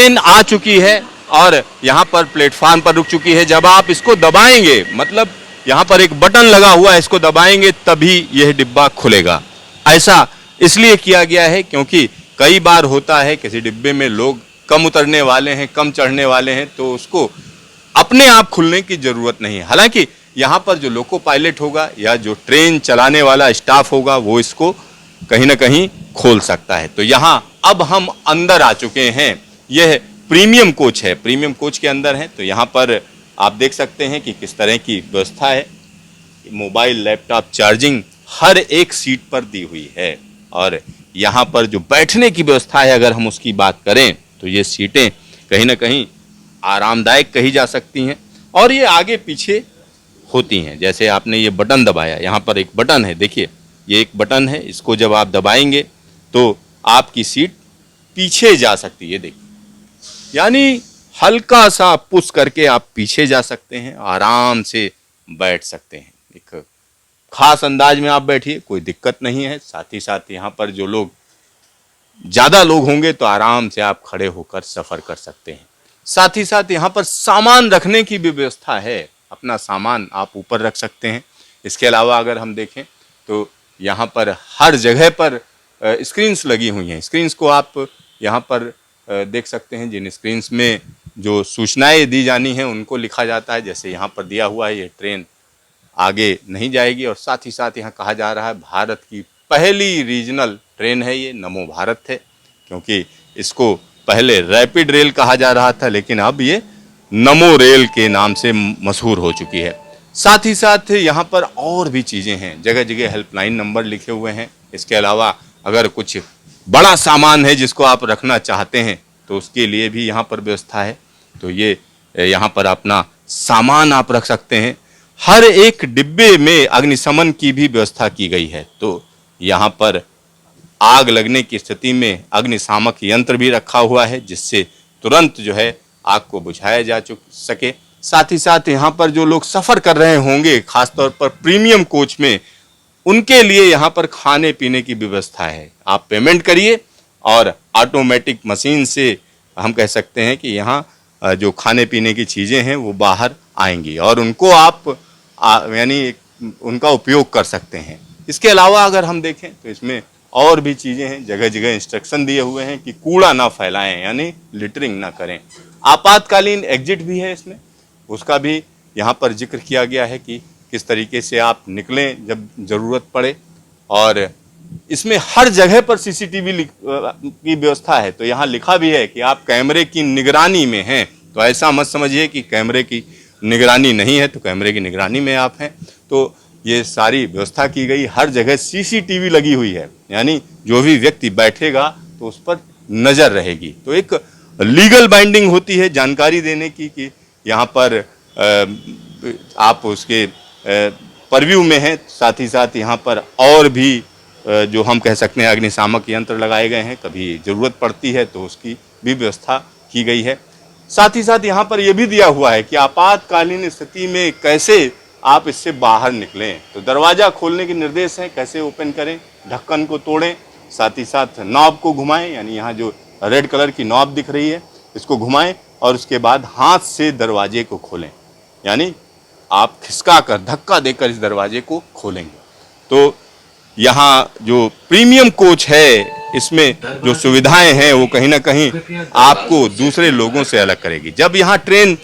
Train आ चुकी है और यहाँ पर प्लेटफार्म पर रुक चुकी है। जब आप इसको दबाएंगे, मतलब यहाँ पर एक बटन लगा हुआ है, इसको दबाएंगे तभी यह डिब्बा खुलेगा। ऐसा इसलिए किया गया है क्योंकि कई बार होता है किसी डिब्बे में लोग कम उतरने वाले हैं, कम चढ़ने वाले हैं, तो उसको अपने आप खुलने की जरूरत नहीं है। हालांकि यहाँ पर जो लोको पायलट होगा या जो ट्रेन चलाने वाला स्टाफ होगा वो इसको कहीं ना कहीं खोल सकता है। तो यहाँ अब हम अंदर आ चुके हैं। यह प्रीमियम कोच है, प्रीमियम कोच के अंदर है। तो यहाँ पर आप देख सकते हैं कि किस तरह की व्यवस्था है। मोबाइल, लैपटॉप चार्जिंग हर एक सीट पर दी हुई है। और यहाँ पर जो बैठने की व्यवस्था है, अगर हम उसकी बात करें तो ये सीटें कहीं ना कहीं आरामदायक कही जा सकती हैं और ये आगे पीछे होती हैं। जैसे आपने ये बटन दबाया, यहाँ पर एक बटन है, देखिए ये एक बटन है, इसको जब आप दबाएंगे तो आपकी सीट पीछे जा सकती है। देखिए, यानी हल्का सा पुश करके आप पीछे जा सकते हैं, आराम से बैठ सकते हैं। एक खास अंदाज में आप बैठिए, कोई दिक्कत नहीं है। साथ ही साथ यहाँ पर जो लोग ज़्यादा लोग होंगे तो आराम से आप खड़े होकर सफ़र कर सकते हैं। साथ ही साथ यहाँ पर सामान रखने की भी व्यवस्था है, अपना सामान आप ऊपर रख सकते हैं। इसके अलावा अगर हम देखें तो यहाँ पर हर जगह पर स्क्रीन्स लगी हुई हैं। स्क्रीन्स को आप यहाँ पर देख सकते हैं, जिन स्क्रीन्स में जो सूचनाएं दी जानी हैं उनको लिखा जाता है। जैसे यहाँ पर दिया हुआ है, ये ट्रेन आगे नहीं जाएगी। और साथ ही साथ यहाँ कहा जा रहा है भारत की पहली रीजनल ट्रेन है ये, नमो भारत है, क्योंकि इसको पहले रैपिड रेल कहा जा रहा था, लेकिन अब ये नमो रेल के नाम से मशहूर हो चुकी है। साथ ही साथ यहाँ पर और भी चीज़ें हैं, जगह जगह हेल्पलाइन नंबर लिखे हुए हैं। इसके अलावा अगर कुछ बड़ा सामान है जिसको आप रखना चाहते हैं तो उसके लिए भी यहाँ पर व्यवस्था है। तो ये यहाँ पर अपना सामान आप रख सकते हैं। हर एक डिब्बे में अग्निशमन की भी व्यवस्था की गई है। तो यहाँ पर आग लगने की स्थिति में अग्निशामक यंत्र भी रखा हुआ है, जिससे तुरंत जो है आग को बुझाया जा सके। साथ ही साथ यहाँ पर जो लोग सफ़र कर रहे होंगे, खासतौर पर प्रीमियम कोच में, उनके लिए यहाँ पर खाने पीने की व्यवस्था है। आप पेमेंट करिए और ऑटोमेटिक मशीन से हम कह सकते हैं कि यहाँ जो खाने पीने की चीज़ें हैं वो बाहर आएंगी और उनको आप यानी उनका उपयोग कर सकते हैं। इसके अलावा अगर हम देखें तो इसमें और भी चीज़ें हैं, जगह जगह इंस्ट्रक्शन दिए हुए हैं कि कूड़ा ना फैलाएं, यानी लिटरिंग ना करें। आपातकालीन एग्जिट भी है इसमें, उसका भी यहाँ पर जिक्र किया गया है कि किस तरीके से आप निकलें जब ज़रूरत पड़े। और इसमें हर जगह पर सीसीटीवी की व्यवस्था है। तो यहाँ लिखा भी है कि आप कैमरे की निगरानी में हैं। तो ऐसा मत समझिए कि कैमरे की निगरानी नहीं है तो कैमरे की निगरानी में आप हैं। तो ये सारी व्यवस्था की गई, हर जगह सीसीटीवी लगी हुई है, यानी जो भी व्यक्ति बैठेगा तो उस पर नज़र रहेगी। तो एक लीगल बाइंडिंग होती है जानकारी देने की कि यहाँ पर आप उसके परव्यू में हैं। साथ ही साथ यहाँ पर और भी जो हम कह सकते हैं अग्निशामक यंत्र लगाए गए हैं, कभी ज़रूरत पड़ती है तो उसकी भी व्यवस्था की गई है। साथ ही साथ यहाँ पर यह भी दिया हुआ है कि आपातकालीन स्थिति में कैसे आप इससे बाहर निकलें। तो दरवाज़ा खोलने के निर्देश हैं, कैसे ओपन करें, ढक्कन को तोड़ें, साथ ही साथ नॉब को घुमाएं, यानी यहाँ जो रेड कलर की नॉब दिख रही है इसको घुमाएं और उसके बाद हाथ से दरवाजे को खोलें, यानी आप खिसका कर, धक्का देकर इस दरवाजे को खोलेंगे। तो यहाँ जो प्रीमियम कोच है इसमें जो सुविधाएं हैं वो कहीं ना कहीं आपको दूसरे लोगों से अलग करेगी। जब यहाँ ट्रेन